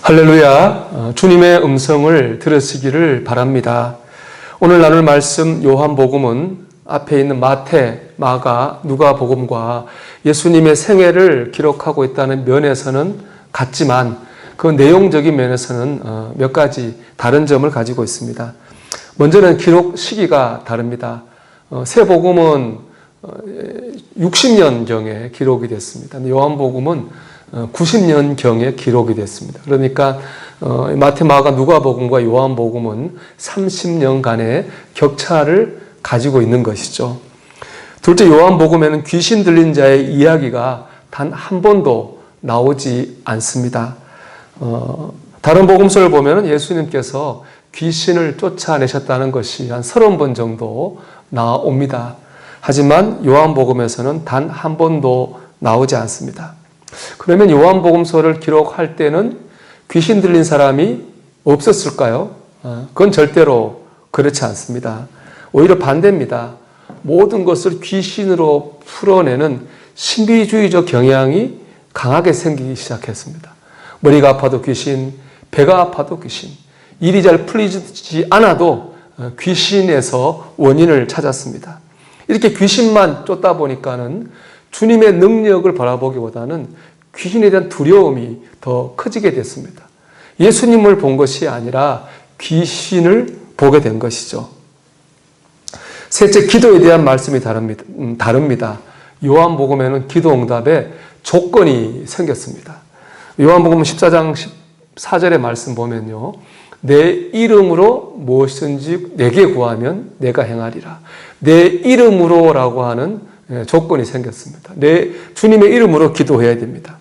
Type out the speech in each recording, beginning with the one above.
할렐루야. 주님의 음성을 들으시기를 바랍니다. 오늘 나눌 말씀 요한복음은 앞에 있는 마태, 마가, 누가복음과 예수님의 생애를 기록하고 있다는 면에서는 같지만 그 내용적인 면에서는 몇 가지 다른 점을 가지고 있습니다. 먼저는 기록 시기가 다릅니다. 새 복음은 60년경에 기록이 됐습니다. 요한복음은 90년경에 기록이 됐습니다. 그러니까 마태, 마가, 누가복음과 요한복음은 30년간의 격차를 가지고 있는 것이죠. 둘째, 요한복음에는 귀신 들린 자의 이야기가 단 한 번도 나오지 않습니다. 다른 복음서를 보면 예수님께서 귀신을 쫓아내셨다는 것이 한 30번 정도 나옵니다. 하지만 요한복음에서는 단 한 번도 나오지 않습니다. 그러면 요한복음서를 기록할 때는 귀신 들린 사람이 없었을까요? 그건 절대로 그렇지 않습니다. 오히려 반대입니다. 모든 것을 귀신으로 풀어내는 신비주의적 경향이 강하게 생기기 시작했습니다. 머리가 아파도 귀신, 배가 아파도 귀신, 일이 잘 풀리지 않아도 귀신에서 원인을 찾았습니다. 이렇게 귀신만 쫓다 보니까는 주님의 능력을 바라보기보다는 귀신에 대한 두려움이 더 커지게 됐습니다. 예수님을 본 것이 아니라 귀신을 보게 된 것이죠. 셋째, 기도에 대한 말씀이 다릅니다. 요한복음에는 기도 응답에 조건이 생겼습니다. 요한복음 14장 14절의 말씀 보면요. 내 이름으로 무엇이든지 내게 구하면 내가 행하리라. 내 이름으로라고 하는 조건이 생겼습니다. 주님의 이름으로 기도해야 됩니다.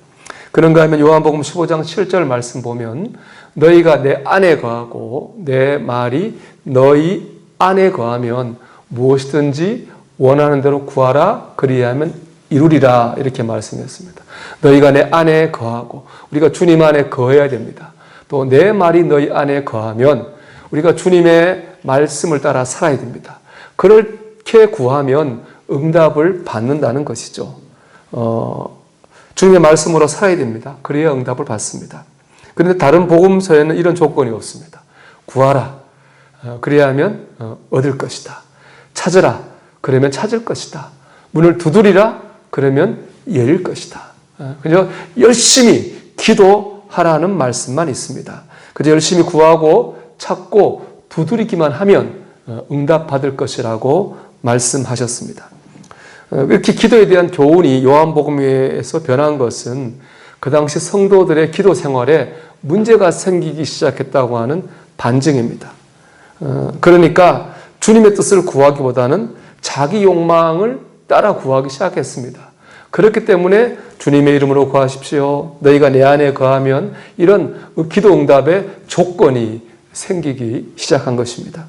그런가 하면 요한복음 15장 7절 말씀 보면 너희가 내 안에 거하고 내 말이 너희 안에 거하면 무엇이든지 원하는 대로 구하라 그리하면 이루리라 이렇게 말씀했습니다. 너희가 내 안에 거하고 우리가 주님 안에 거해야 됩니다. 또 내 말이 너희 안에 거하면 우리가 주님의 말씀을 따라 살아야 됩니다. 그렇게 구하면 응답을 받는다는 것이죠. 주님의 말씀으로 살아야 됩니다. 그래야 응답을 받습니다. 그런데 다른 복음서에는 이런 조건이 없습니다. 구하라. 그래야 하면 얻을 것이다. 찾으라. 그러면 찾을 것이다. 문을 두드리라. 그러면 열릴 것이다. 그래서 열심히 기도하라는 말씀만 있습니다. 그래서 열심히 구하고 찾고 두드리기만 하면 응답받을 것이라고 말씀하셨습니다. 이렇게 기도에 대한 교훈이 요한복음에서 변한 것은 그 당시 성도들의 기도 생활에 문제가 생기기 시작했다고 하는 반증입니다. 그러니까 주님의 뜻을 구하기보다는 자기 욕망을 따라 구하기 시작했습니다. 그렇기 때문에 주님의 이름으로 구하십시오. 너희가 내 안에 거하면 이런 기도 응답의 조건이 생기기 시작한 것입니다.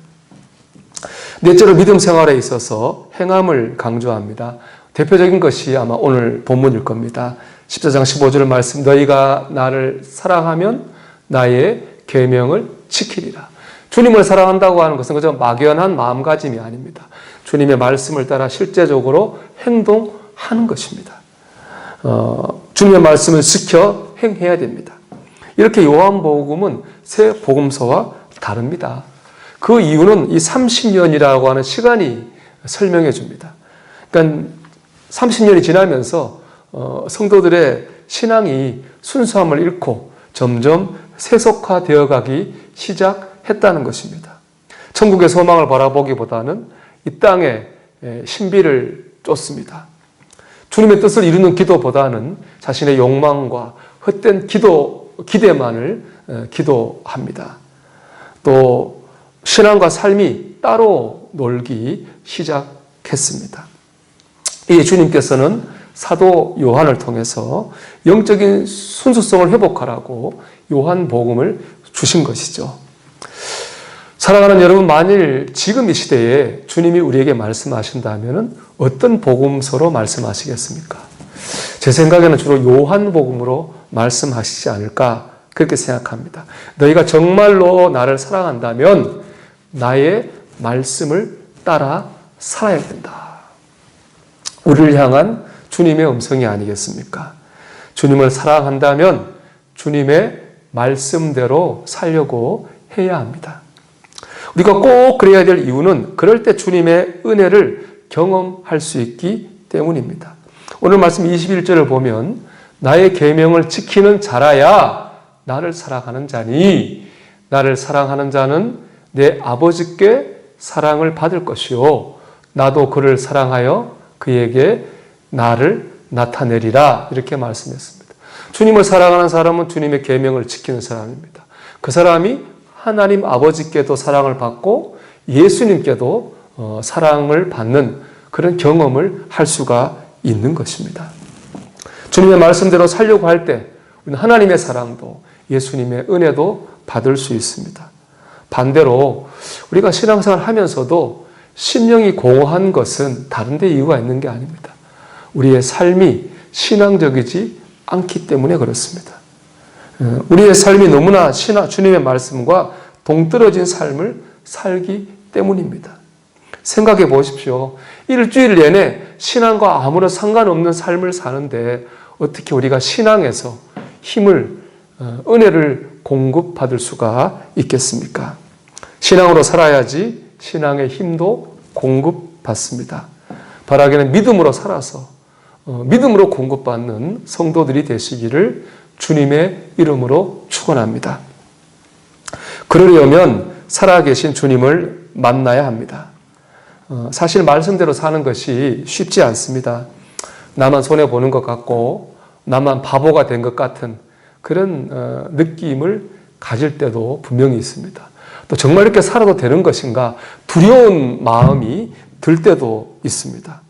넷째로 믿음 생활에 있어서 행함을 강조합니다. 대표적인 것이 아마 오늘 본문일 겁니다. 14장 15절 말씀 너희가 나를 사랑하면 나의 계명을 지키리라. 주님을 사랑한다고 하는 것은 그저 막연한 마음가짐이 아닙니다. 주님의 말씀을 따라 실제적으로 행동하는 것입니다. 주님의 말씀을 지켜 행해야 됩니다. 이렇게 요한복음은 새 복음서와 다릅니다. 그 이유는 이 30년이라고 하는 시간이 설명해 줍니다. 그러니까 30년이 지나면서 성도들의 신앙이 순수함을 잃고 점점 세속화되어 가기 시작했다는 것입니다. 천국의 소망을 바라보기보다는 이 땅의 신비를 쫓습니다. 주님의 뜻을 이루는 기도보다는 자신의 욕망과 헛된 기대만을 기도합니다. 또 신앙과 삶이 따로 놀기 시작했습니다. 이 주님께서는 사도 요한을 통해서 영적인 순수성을 회복하라고 요한복음을 주신 것이죠. 사랑하는 여러분, 만일 지금 이 시대에 주님이 우리에게 말씀하신다면 어떤 복음서로 말씀하시겠습니까? 제 생각에는 주로 요한복음으로 말씀하시지 않을까 그렇게 생각합니다. 너희가 정말로 나를 사랑한다면 나의 말씀을 따라 살아야 된다. 우리를 향한 주님의 음성이 아니겠습니까? 주님을 사랑한다면 주님의 말씀대로 살려고 해야 합니다. 우리가 꼭 그래야 될 이유는 그럴 때 주님의 은혜를 경험할 수 있기 때문입니다. 오늘 말씀 21절을 보면 나의 계명을 지키는 자라야 나를 사랑하는 자니 나를 사랑하는 자는 내 아버지께 사랑을 받을 것이요 나도 그를 사랑하여 그에게 나를 나타내리라 이렇게 말씀했습니다. 주님을 사랑하는 사람은 주님의 계명을 지키는 사람입니다. 그 사람이 하나님 아버지께도 사랑을 받고 예수님께도 사랑을 받는 그런 경험을 할 수가 있는 것입니다. 주님의 말씀대로 살려고 할 때 우리는 하나님의 사랑도 예수님의 은혜도 받을 수 있습니다. 반대로 우리가 신앙생활을 하면서도 심령이 공허한 것은 다른 데 이유가 있는 게 아닙니다. 우리의 삶이 신앙적이지 않기 때문에 그렇습니다. 우리의 삶이 너무나 주님의 말씀과 동떨어진 삶을 살기 때문입니다. 생각해 보십시오. 일주일 내내 신앙과 아무런 상관없는 삶을 사는데 어떻게 우리가 신앙에서 힘을, 은혜를 공급받을 수가 있겠습니까? 신앙으로 살아야지 신앙의 힘도 공급받습니다. 바라기는 믿음으로 살아서 믿음으로 공급받는 성도들이 되시기를 주님의 이름으로 축원합니다. 그러려면 살아계신 주님을 만나야 합니다. 사실 말씀대로 사는 것이 쉽지 않습니다. 나만 손해보는 것 같고 나만 바보가 된 것 같은 그런 느낌을 가질 때도 분명히 있습니다. 또 정말 이렇게 살아도 되는 것인가 두려운 마음이 들 때도 있습니다.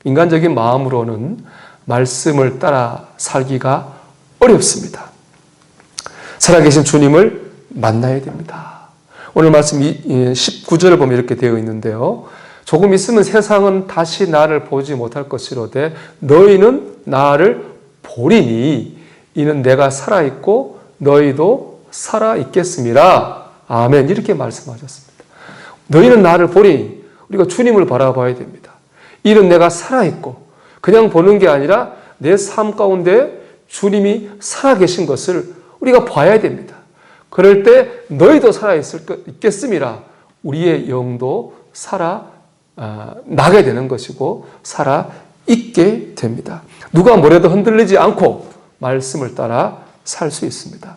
인간적인 마음으로는 말씀을 따라 살기가 어렵습니다. 살아계신 주님을 만나야 됩니다. 오늘 말씀 19절을 보면 이렇게 되어 있는데요. 조금 있으면 세상은 다시 나를 보지 못할 것이로되 너희는 나를 보리니 이는 내가 살아있고 너희도 살아있겠음이라. 아멘. 이렇게 말씀하셨습니다. 너희는 나를 보리니 우리가 주님을 바라봐야 됩니다. 이는 내가 살아있고 그냥 보는 게 아니라 내 삶 가운데 주님이 살아계신 것을 우리가 봐야 됩니다. 그럴 때 너희도 살아있겠음이라. 우리의 영도 나게 되는 것이고 살아있게 됩니다. 누가 뭐래도 흔들리지 않고 말씀을 따라 살 수 있습니다.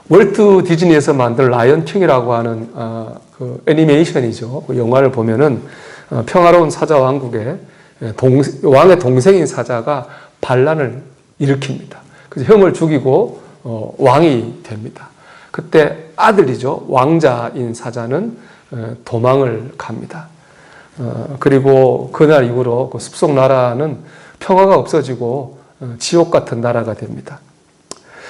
월트 디즈니에서 만든 라이언 킹이라고 하는 그 애니메이션이죠. 그 영화를 보면은 평화로운 사자 왕국에 왕의 동생인 사자가 반란을 일으킵니다. 그래서 형을 죽이고 왕이 됩니다. 그때 아들이죠. 왕자인 사자는 도망을 갑니다. 그리고 그날 이후로 그 숲속 나라는 평화가 없어지고 지옥 같은 나라가 됩니다.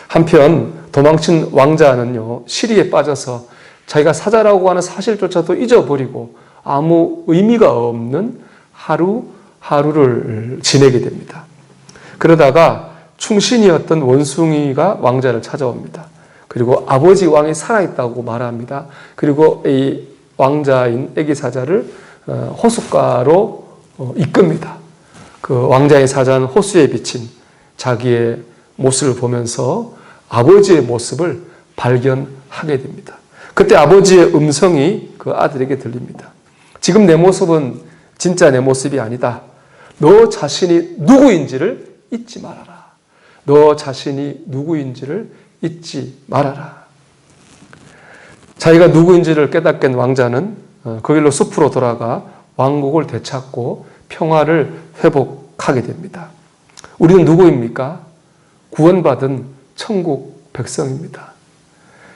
한편 도망친 왕자는요, 시리에 빠져서 자기가 사자라고 하는 사실조차도 잊어버리고 아무 의미가 없는 하루를 지내게 됩니다. 그러다가 충신이었던 원숭이가 왕자를 찾아옵니다. 그리고 아버지 왕이 살아있다고 말합니다. 그리고 이 왕자인 애기 사자를 호숫가로 이끕니다. 그 왕자의 사자는 호수에 비친 자기의 모습을 보면서 아버지의 모습을 발견하게 됩니다. 그때 아버지의 음성이 그 아들에게 들립니다. 지금 내 모습은 진짜 내 모습이 아니다. 너 자신이 누구인지를 잊지 말아라. 너 자신이 누구인지를 잊지 말아라. 자기가 누구인지를 깨닫게 된 왕자는 그 길로 숲으로 돌아가 왕국을 되찾고 평화를 회복하게 됩니다. 우리는 누구입니까? 구원받은 천국 백성입니다.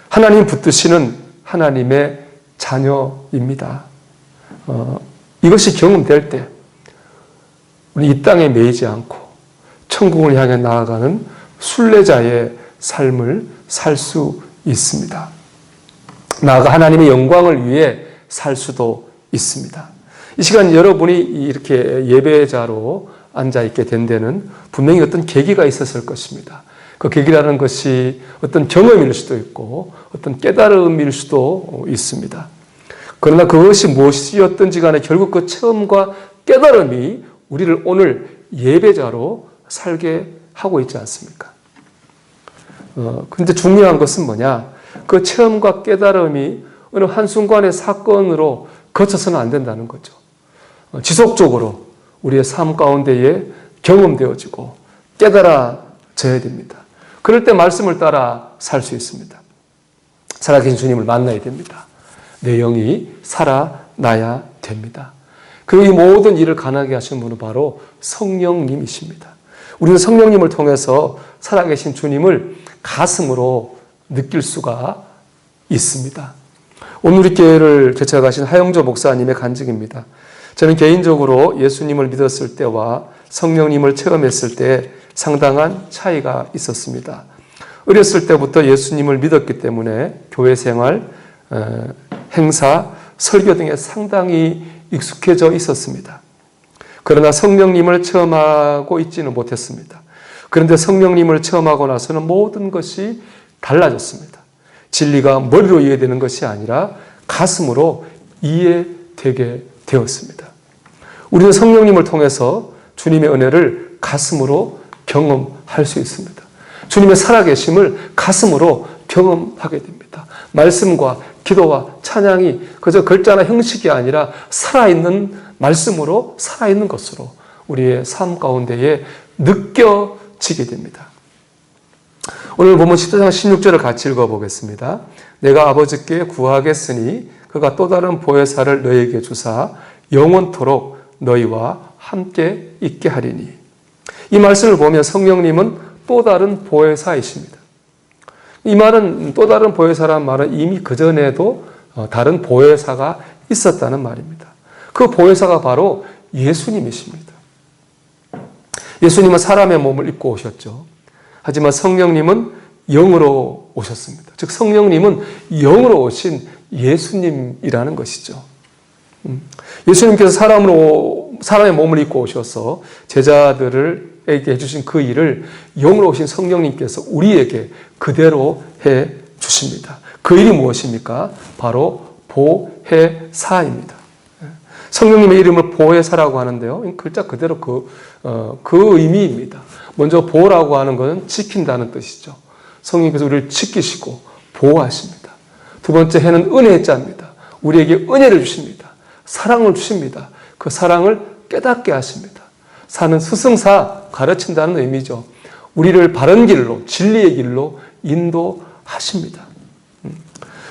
하나님 붙드시는 하나님의 자녀입니다. 이것이 경험될 때 우리 이 땅에 매이지 않고 천국을 향해 나아가는 순례자의 삶을 살 수 있습니다. 나아가 하나님의 영광을 위해 살 수도 있습니다. 이 시간 여러분이 이렇게 예배자로 앉아있게 된 데는 분명히 어떤 계기가 있었을 것입니다. 그 계기라는 것이 어떤 경험일 수도 있고 어떤 깨달음일 수도 있습니다. 그러나 그것이 무엇이었든지 간에 결국 그 체험과 깨달음이 우리를 오늘 예배자로 살게 하고 있지 않습니까? 근데 중요한 것은 뭐냐? 그 체험과 깨달음이 어느 한순간의 사건으로 거쳐서는 안 된다는 거죠. 지속적으로 우리의 삶 가운데에 경험되어지고 깨달아져야 됩니다. 그럴 때 말씀을 따라 살 수 있습니다. 살아계신 주님을 만나야 됩니다. 내 영이 살아나야 됩니다. 그리고 이 모든 일을 가능하게 하신 분은 바로 성령님이십니다. 우리는 성령님을 통해서 살아계신 주님을 가슴으로 느낄 수가 있습니다. 오늘 우리 교회를 개척하신 하영조 목사님의 간증입니다. 저는 개인적으로 예수님을 믿었을 때와 성령님을 체험했을 때 상당한 차이가 있었습니다. 어렸을 때부터 예수님을 믿었기 때문에 교회 생활, 행사, 설교 등에 상당히 익숙해져 있었습니다. 그러나 성령님을 체험하고 있지는 못했습니다. 그런데 성령님을 체험하고 나서는 모든 것이 달라졌습니다. 진리가 머리로 이해되는 것이 아니라 가슴으로 이해되게 되었습니다. 우리는 성령님을 통해서 주님의 은혜를 가슴으로 경험할 수 있습니다. 주님의 살아계심을 가슴으로 경험하게 됩니다. 말씀과 기도와 찬양이 그저 글자나 형식이 아니라 살아있는 말씀으로, 살아있는 것으로 우리의 삶 가운데에 느껴지게 됩니다. 오늘 보면 14장 16절을 같이 읽어보겠습니다. 내가 아버지께 구하겠으니 그가 또 다른 보혜사를 너희에게 주사 영원토록 너희와 함께 있게 하리니. 이 말씀을 보면 성령님은 또 다른 보혜사이십니다. 이 말은 또 다른 보혜사라는 말은 이미 그전에도 다른 보혜사가 있었다는 말입니다. 그 보혜사가 바로 예수님이십니다. 예수님은 사람의 몸을 입고 오셨죠. 하지만 성령님은 영으로 오셨습니다. 즉 성령님은 영으로 오신 예수님이라는 것이죠. 예수님께서 사람의 몸을 입고 오셔서 제자들에게 해주신 그 일을 영으로 오신 성령님께서 우리에게 그대로 해 주십니다. 그 일이 무엇입니까? 바로 보혜사입니다. 성령님의 이름을 보혜사라고 하는데요. 글자 그대로 그 의미입니다. 먼저 보라고 하는 것은 지킨다는 뜻이죠. 성령님께서 우리를 지키시고 보호하십니다. 두 번째 해는 은혜의 자입니다. 우리에게 은혜를 주십니다. 사랑을 주십니다. 그 사랑을 깨닫게 하십니다. 사는 스승사, 가르친다는 의미죠. 우리를 바른 길로, 진리의 길로 인도하십니다.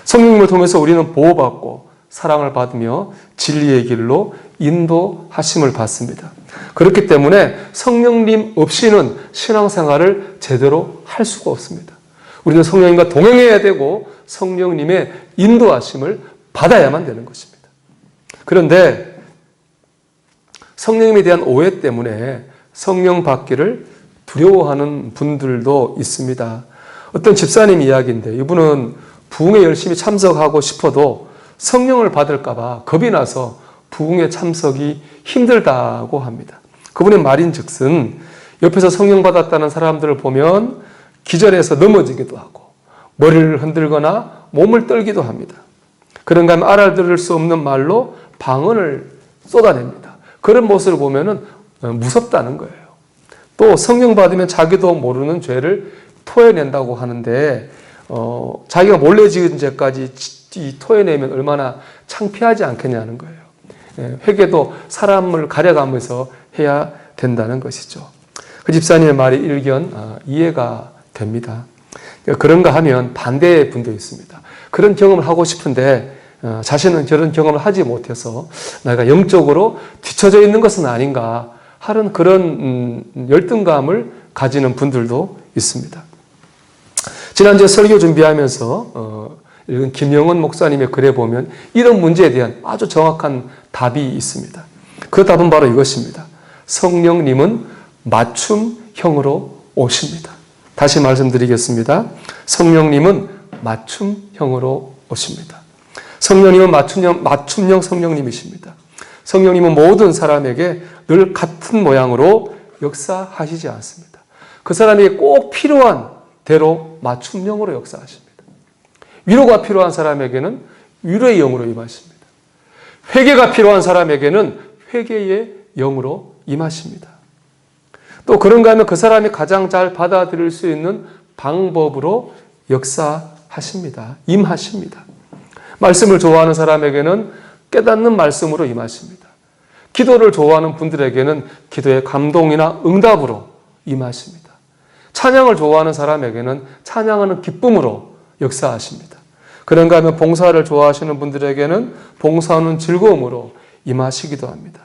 성령님을 통해서 우리는 보호받고 사랑을 받으며 진리의 길로 인도하심을 받습니다. 그렇기 때문에 성령님 없이는 신앙생활을 제대로 할 수가 없습니다. 우리는 성령님과 동행해야 되고 성령님의 인도하심을 받아야만 되는 것입니다. 그런데 성령님에 대한 오해 때문에 성령 받기를 두려워하는 분들도 있습니다. 어떤 집사님 이야기인데 이분은 부흥에 열심히 참석하고 싶어도 성령을 받을까 봐 겁이 나서 부흥에 참석이 힘들다고 합니다. 그분의 말인즉슨 옆에서 성령 받았다는 사람들을 보면 기절해서 넘어지기도 하고 머리를 흔들거나 몸을 떨기도 합니다. 그런가 하면 알아들을 수 없는 말로 방언을 쏟아냅니다. 그런 모습을 보면 무섭다는 거예요. 또 성령 받으면 자기도 모르는 죄를 토해낸다고 하는데 자기가 몰래 지은 죄까지 토해내면 얼마나 창피하지 않겠냐는 거예요. 회개도 사람을 가려가면서 해야 된다는 것이죠. 그 집사님의 말이 일견 이해가 됩니다. 그런가 하면 반대의 분도 있습니다. 그런 경험을 하고 싶은데 자신은 저런 경험을 하지 못해서 내가 영적으로 뒤처져 있는 것은 아닌가 하는 그런 열등감을 가지는 분들도 있습니다. 지난주에 설교 준비하면서 읽은 김영은 목사님의 글에 보면 이런 문제에 대한 아주 정확한 답이 있습니다. 그 답은 바로 이것입니다. 성령님은 맞춤형으로 오십니다. 다시 말씀드리겠습니다. 성령님은 맞춤형으로 오십니다. 성령님은 맞춤형 성령님이십니다. 성령님은 모든 사람에게 늘 같은 모양으로 역사하시지 않습니다. 그 사람에게 꼭 필요한 대로 맞춤형으로 역사하십니다. 위로가 필요한 사람에게는 위로의 영으로 임하십니다. 회개가 필요한 사람에게는 회개의 영으로 임하십니다. 또 그런가 하면 그 사람이 가장 잘 받아들일 수 있는 방법으로 역사하십니다. 임하십니다. 말씀을 좋아하는 사람에게는 깨닫는 말씀으로 임하십니다. 기도를 좋아하는 분들에게는 기도의 감동이나 응답으로 임하십니다. 찬양을 좋아하는 사람에게는 찬양하는 기쁨으로 역사하십니다. 그런가 하면 봉사를 좋아하시는 분들에게는 봉사하는 즐거움으로 임하시기도 합니다.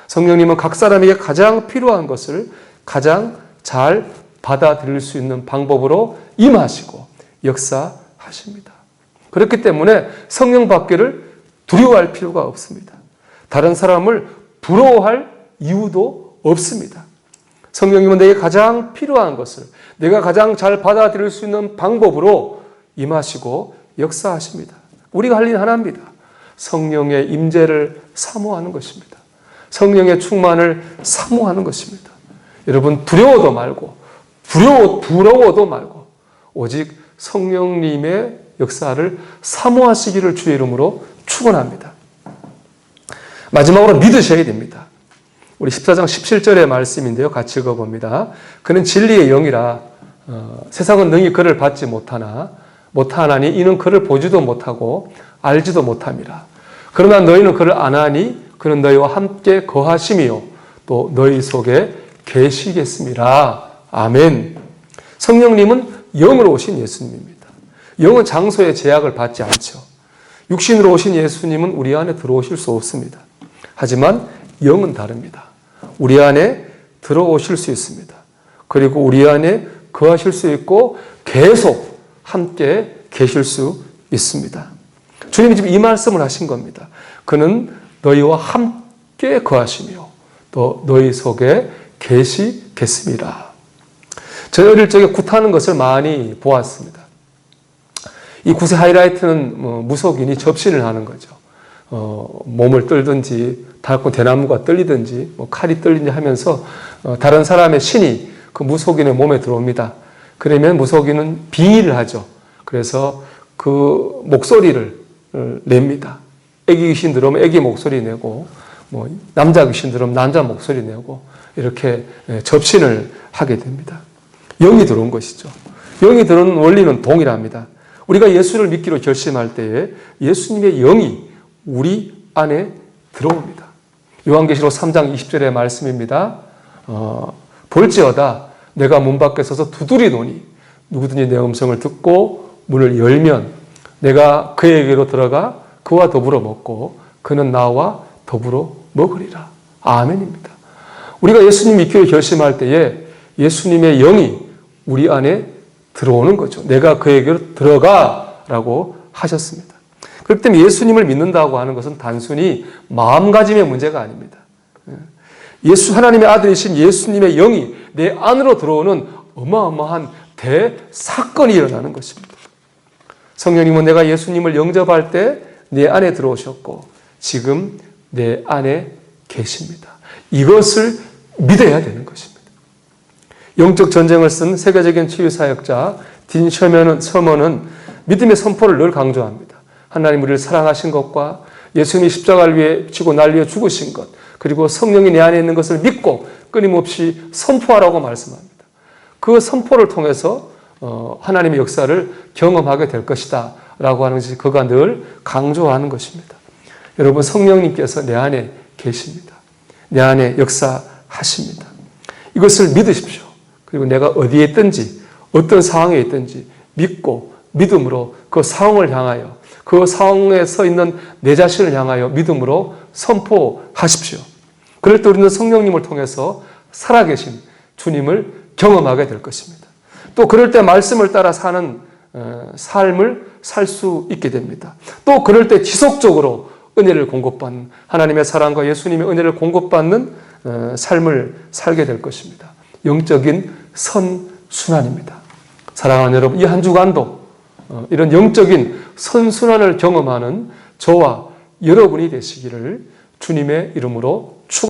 성령님은 각 사람에게 가장 필요한 것을 가장 잘 받아들일 수 있는 방법으로 임하시고 역사하십니다. 그렇기 때문에 성령 받기를 두려워할 필요가 없습니다. 다른 사람을 부러워할 이유도 없습니다. 성령님은 내게 가장 필요한 것을 내가 가장 잘 받아들일 수 있는 방법으로 임하시고 역사하십니다. 우리가 할 일은 하나입니다. 성령의 임재를 사모하는 것입니다. 성령의 충만을 사모하는 것입니다. 여러분 두려워도 말고 부러워도 말고 오직 성령님의 역사를 사모하시기를 주의 이름으로 축원합니다. 마지막으로 믿으셔야 됩니다. 우리 14장 17절의 말씀인데요. 같이 읽어봅니다. 그는 진리의 영이라 세상은 능히 그를 받지 못하나니 이는 그를 보지도 못하고 알지도 못함이라. 그러나 너희는 그를 아나니 그는 너희와 함께 거하심이요 또 너희 속에 계시겠음이라. 아멘. 성령님은 영으로 오신 예수님입니다. 영은 장소의 제약을 받지 않죠. 육신으로 오신 예수님은 우리 안에 들어오실 수 없습니다. 하지만 영은 다릅니다. 우리 안에 들어오실 수 있습니다. 그리고 우리 안에 거하실 수 있고 계속 함께 계실 수 있습니다. 주님이 지금 이 말씀을 하신 겁니다. 그는 너희와 함께 거하시며 또 너희 속에 계시겠습니다. 저희 어릴 적에 굿하는 것을 많이 보았습니다. 이 굿의 하이라이트는 무속인이 접신을 하는 거죠. 몸을 떨든지 달고 대나무가 떨리든지 칼이 떨리든지 하면서 다른 사람의 신이 그 무속인의 몸에 들어옵니다. 그러면 무속인은 빙의를 하죠. 그래서 그 목소리를 냅니다. 애기 귀신 들어오면 애기 목소리 내고 남자 귀신 들어오면 남자 목소리 내고 이렇게 접신을 하게 됩니다. 영이 들어온 것이죠. 영이 들어오는 원리는 동일합니다. 우리가 예수를 믿기로 결심할 때에 예수님의 영이 우리 안에 들어옵니다. 요한계시록 3장 20절의 말씀입니다. 볼지어다 내가 문 밖에 서서 두드리노니 누구든지 내 음성을 듣고 문을 열면 내가 그에게로 들어가 그와 더불어 먹고 그는 나와 더불어 먹으리라. 아멘입니다. 우리가 예수님 믿기로 결심할 때에 예수님의 영이 우리 안에 들어오는 거죠. 내가 그에게로 들어가라고 하셨습니다. 그렇기 때문에 예수님을 믿는다고 하는 것은 단순히 마음가짐의 문제가 아닙니다. 하나님의 아들이신 예수님의 영이 내 안으로 들어오는 어마어마한 대사건이 일어나는 것입니다. 성령님은 내가 예수님을 영접할 때 내 안에 들어오셨고 지금 내 안에 계십니다. 이것을 믿어야 되는 것입니다. 영적 전쟁을 쓴 세계적인 치유사역자 딘 셔먼은 믿음의 선포를 늘 강조합니다. 하나님 우리를 사랑하신 것과 예수님이 십자가를 위해 지고 날 위해 죽으신 것 그리고 성령이 내 안에 있는 것을 믿고 끊임없이 선포하라고 말씀합니다. 그 선포를 통해서 하나님의 역사를 경험하게 될 것이다 라고 하는 것이 그가 늘 강조하는 것입니다. 여러분 성령님께서 내 안에 계십니다. 내 안에 역사하십니다. 이것을 믿으십시오. 그리고 내가 어디에 있든지 어떤 상황에 있든지 믿고 믿음으로 그 상황을 향하여 그 상황에 서 있는 내 자신을 향하여 믿음으로 선포하십시오. 그럴 때 우리는 성령님을 통해서 살아계신 주님을 경험하게 될 것입니다. 또 그럴 때 말씀을 따라 사는 삶을 살 수 있게 됩니다. 또 그럴 때 지속적으로 은혜를 공급받는 하나님의 사랑과 예수님의 은혜를 공급받는 삶을 살게 될 것입니다. 영적인 선순환입니다. 사랑하는 여러분, 이 한 주간도 이런 영적인 선순환을 경험하는 저와 여러분이 되시기를 주님의 이름으로 축원합니다.